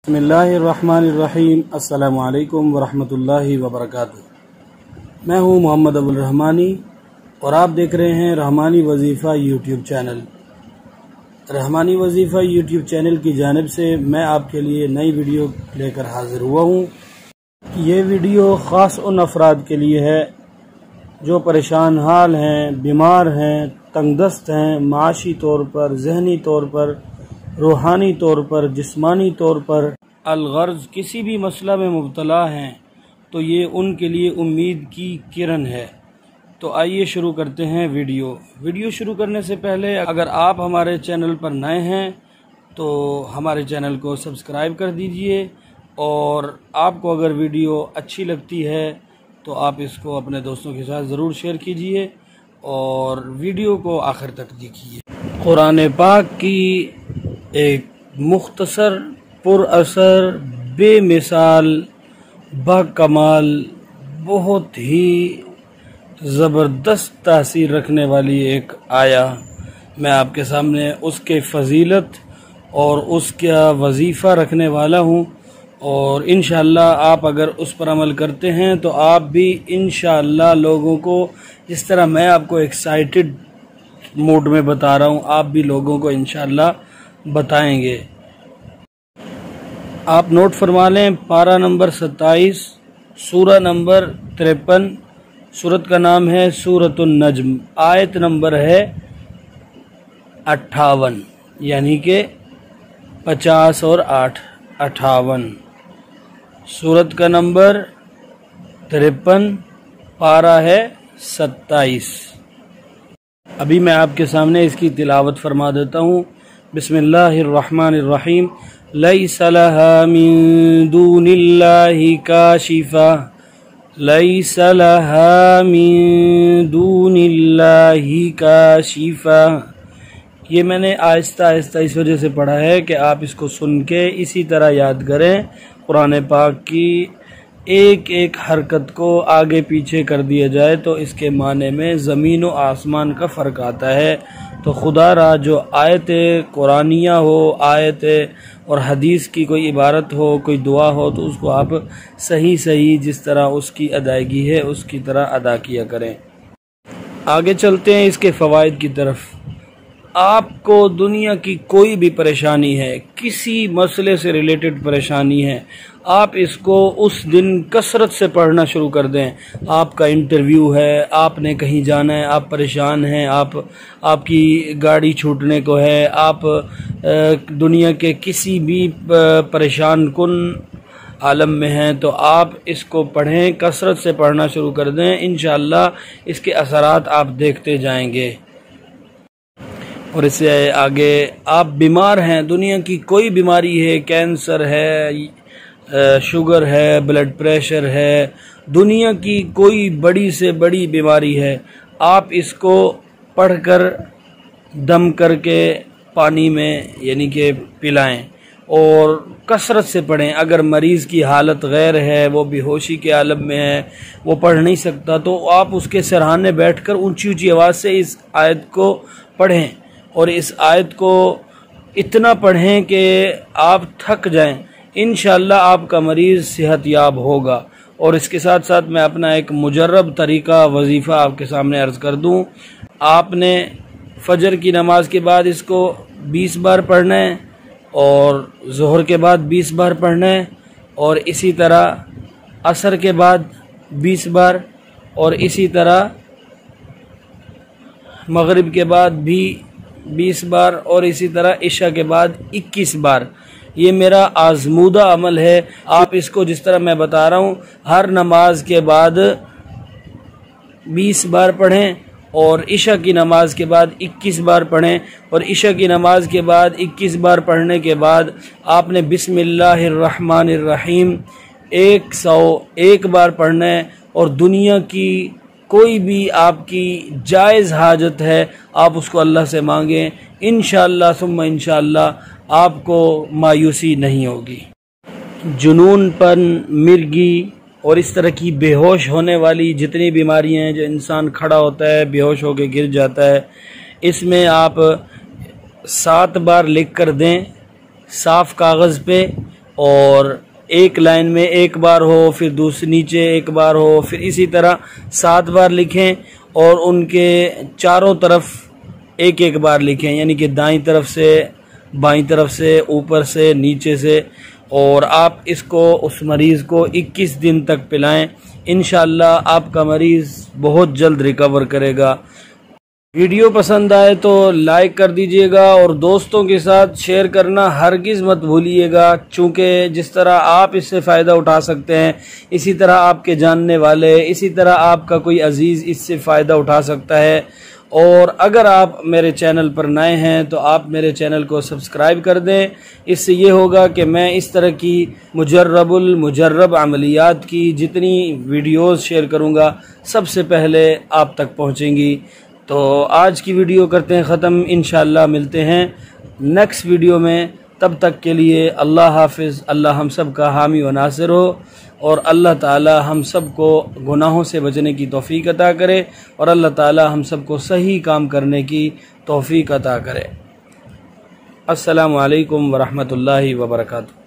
बिस्मिल्लाहिर्रहमानिर्रहीम। अस्सलामु अलैकुम वरहमतुल्लाहि वबरकातुह। मैं हूँ मोहम्मद अबुल रहमानी और आप देख रहे हैं रहमानी वजीफ़ा यूट्यूब चैनल। रहमानी वजीफ़ा यूट्यूब चैनल की जानिब से मैं आपके लिए नई वीडियो लेकर हाजिर हुआ हूँ। ये वीडियो ख़ास उन अफराद के लिए है जो परेशान हाल हैं, बीमार हैं, तंगदस्त हैं, माशी तौर पर, जहनी तौर पर, रूहानी तौर पर, जिस्मानी तौर पर, अलगर्ज किसी भी मसला में मुब्तला हैं, तो ये उनके लिए उम्मीद की किरण है। तो आइए शुरू करते हैं वीडियो शुरू करने से पहले अगर आप हमारे चैनल पर नए हैं तो हमारे चैनल को सब्सक्राइब कर दीजिए, और आपको अगर वीडियो अच्छी लगती है तो आप इसको अपने दोस्तों के साथ ज़रूर शेयर कीजिए और वीडियो को आखिर तक देखिए। कुरान पाक की एक मुख्तसर, पुरअसर, बेमिसाल, बाकमाल, बहुत ही ज़बरदस्त तासीर रखने वाली एक आया मैं आपके सामने उसके फ़जीलत और उसका वजीफ़ा रखने वाला हूँ, और इंशाअल्लाह आप अगर उस पर अमल करते हैं तो आप भी इंशाअल्लाह लोगों को, जिस तरह मैं आपको एक्साइटेड मूड में बता रहा हूँ, आप भी लोगों को इंशाअल्लाह बताएंगे। आप नोट फरमा लें, पारा नंबर 27, सूरा नंबर 53, सूरत का नाम है सूरतुन नज्म, आयत नंबर है 58, यानी कि 50 और 8 58। सूरत का नंबर 53, पारा है 27। अभी मैं आपके सामने इसकी तिलावत फरमा देता हूँ। बिस्मिल्लाहिर्रहमानिर्रहीम। लैसा लहा मिन दूनिल्लाहि काशिफा, लैसा लहा मिन दूनिल्लाहि काशिफा। ये मैंने आहिस्ता आहिस्ता इस वजह से पढ़ा है कि आप इसको सुन के इसी तरह याद करें। कुरान पाक की एक एक हरकत को आगे पीछे कर दिया जाए तो इसके माने में ज़मीन और आसमान का फ़र्क आता है। तो खुदा रहा जो आयत कुरानिया हो, आयत और हदीस की कोई इबारत हो, कोई दुआ हो, तो उसको आप सही सही जिस तरह उसकी अदायगी है उसकी तरह अदा किया करें। आगे चलते हैं इसके फ़वाइद की तरफ। आपको दुनिया की कोई भी परेशानी है, किसी मसले से रिलेटेड परेशानी है, आप इसको उस दिन कसरत से पढ़ना शुरू कर दें। आपका इंटरव्यू है, आपने कहीं जाना है, आप परेशान हैं, आपकी गाड़ी छूटने को है, आप दुनिया के किसी भी परेशान कुन आलम में हैं, तो आप इसको पढ़ें, कसरत से पढ़ना शुरू कर दें। इंशाअल्लाह इसके असरात आप देखते जाएंगे। और इससे आगे आप बीमार हैं, दुनिया की कोई बीमारी है, कैंसर है, शुगर है, ब्लड प्रेशर है, दुनिया की कोई बड़ी से बड़ी बीमारी है, आप इसको पढ़कर दम करके पानी में यानी कि पिलाएं और कसरत से पढ़ें। अगर मरीज़ की हालत गैर है, वो बेहोशी के आलम में है, वो पढ़ नहीं सकता, तो आप उसके सरहाने बैठकर ऊंची ऊंची आवाज़ से इस आयत को पढ़ें, और इस आयत को इतना पढ़ें कि आप थक जाएं। इंशाअल्लाह आपका मरीज़ सेहतयाब होगा। और इसके साथ साथ मैं अपना एक मुजर्रब तरीका वजीफ़ा आपके सामने अर्ज़ कर दूं। आपने फजर की नमाज के बाद इसको 20 बार पढ़ना है, और ज़ोहर के बाद 20 बार पढ़ना है, और इसी तरह असर के बाद 20 बार, और इसी तरह मगरिब के बाद भी 20 बार, और इसी तरह इशा के बाद 21 बार। ये मेरा आज़मूदा अमल है। आप इसको जिस तरह मैं बता रहा हूँ, हर नमाज के बाद 20 बार पढ़ें, और इशा की नमाज के बाद 21 बार पढ़ें, और इशा की नमाज के बाद 21 बार पढ़ने के बाद आपने बिस्मिल्लाहिर्रहमानिर्रहीम 101 बार पढ़ना है। और दुनिया की कोई भी आपकी जायज़ हाजत है, आप उसको अल्लाह से मांगें। इंशाअल्लाह सुम्मा इंशाअल्लाह आपको मायूसी नहीं होगी। जुनूनपन, मिर्गी और इस तरह की बेहोश होने वाली जितनी बीमारियां हैं, जो इंसान खड़ा होता है बेहोश होकर गिर जाता है, इसमें आप 7 बार लिख कर दें साफ़ कागज़ पे, اور ایک لائن میں ایک بار ہو، پھر دوسری نیچے ایک بار ہو، پھر اسی طرح 7 بار لکھیں اور ان کے چاروں طرف ایک ایک بار لکھیں، یعنی کہ دائیں طرف سے، بائیں طرف سے، اوپر سے، نیچے سے، اور آپ اس کو اس مریض کو 21 دن تک پلائیں۔ انشاءاللہ آپ کا مریض بہت جلد ریکور کرے گا۔ ویڈیو پسند آئے تو لائک کر دیجئے گا اور دوستوں کے ساتھ شیئر کرنا ہرگز مت بھولیے گا، چونکہ جس طرح آپ اس سے فائدہ اٹھا سکتے ہیں اسی طرح آپ کے جاننے والے، اسی طرح آپ کا کوئی عزیز اس سے فائدہ اٹھا سکتا ہے۔ اور اگر آپ میرے چینل پر نئے ہیں تو آپ میرے چینل کو سبسکرائب کر دیں، اس سے یہ ہوگا کہ میں اس طرح کی مجرب عملیات کی جتنی ویڈیوز شیئر کروں گا سب سے پہلے آپ تک پہنچیں گی۔ تو آج کی ویڈیو کرتے ہیں ختم، انشاءاللہ ملتے ہیں نیکسٹ ویڈیو میں، تب تک کے لیے اللہ حافظ۔ اللہ ہم سب کا حامی و ناصر ہو، اور اللہ تعالی ہم سب کو گناہوں سے بچنے کی توفیق عطا کرے، اور اللہ تعالی ہم سب کو صحیح کام کرنے کی توفیق عطا کرے۔ السلام علیکم ورحمۃ اللہ وبرکاتہ۔